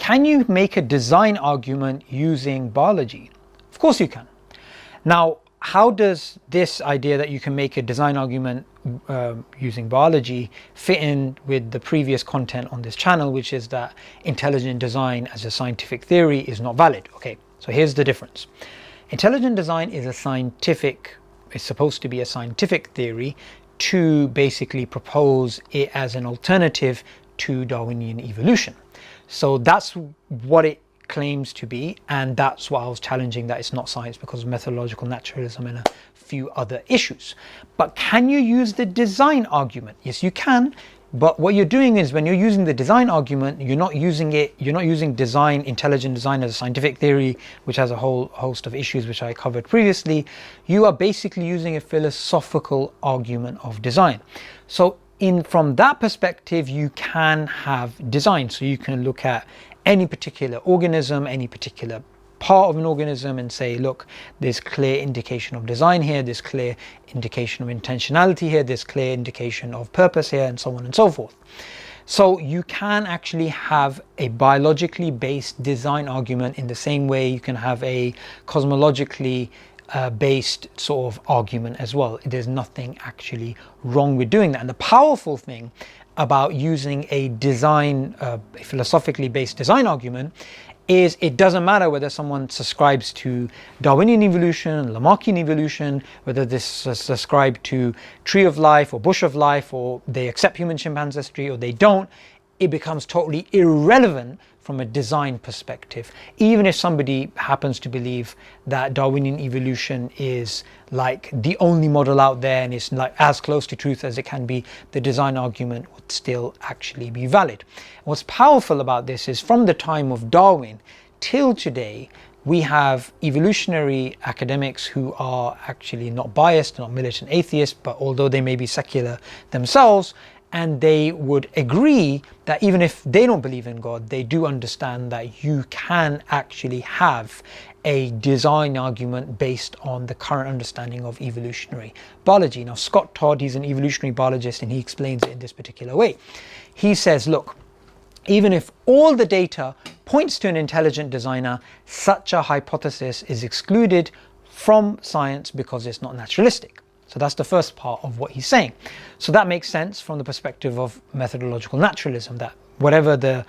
can you make a design argument using biology? Of course you can. Now, how does this idea that you can make a design argument using biology fit in with the previous content on this channel, which is that intelligent design as a scientific theory is not valid? Okay, so here's the difference. Intelligent design is it's supposed to be a scientific theory to basically propose it as an alternative to Darwinian evolution. So that's what it claims to be, and that's what I was challenging, that it's not science because of methodological naturalism and a few other issues. But can you use the design argument? Yes, you can. But what you're doing is, when you're using the design argument, you're not using intelligent design as a scientific theory, which has a whole host of issues which I covered previously. You are basically using a philosophical argument of design. So from that perspective, you can have design. So you can look at any particular organism, any particular part of an organism, and say, look, there's clear indication of design here, there's clear indication of intentionality here, there's clear indication of purpose here, and so on and so forth. So you can actually have a biologically based design argument in the same way you can have a cosmologically based sort of argument as well. There's nothing actually wrong with doing that. And the powerful thing about using a philosophically based design argument is it doesn't matter whether someone subscribes to Darwinian evolution, Lamarckian evolution, whether they subscribe to tree of life or bush of life, or they accept human chimpanzee ancestry or they don't. It becomes totally irrelevant from a design perspective. Even if somebody happens to believe that Darwinian evolution is like the only model out there and is like as close to truth as it can be, the design argument would still actually be valid. What's powerful about this is, from the time of Darwin till today, we have evolutionary academics who are actually not biased, not militant atheists, but although they may be secular themselves, and they would agree that even if they don't believe in God, they do understand that you can actually have a design argument based on the current understanding of evolutionary biology. Now, Scott Todd, he's an evolutionary biologist, and he explains it in this particular way. He says, look, even if all the data points to an intelligent designer, such a hypothesis is excluded from science because it's not naturalistic. So that's the first part of what he's saying. So that makes sense from the perspective of methodological naturalism, that whatever the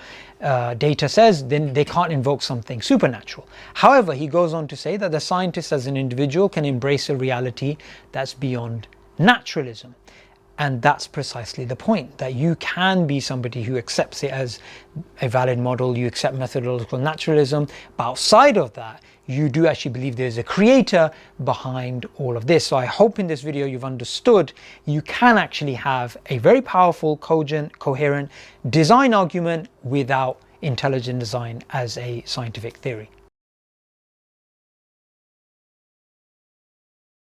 data says, then they can't invoke something supernatural. However, he goes on to say that the scientist as an individual can embrace a reality that's beyond naturalism. And that's precisely the point, that you can be somebody who accepts it as a valid model, you accept methodological naturalism, but outside of that, you do actually believe there's a creator behind all of this. So I hope in this video you've understood you can actually have a very powerful, cogent, coherent design argument without intelligent design as a scientific theory.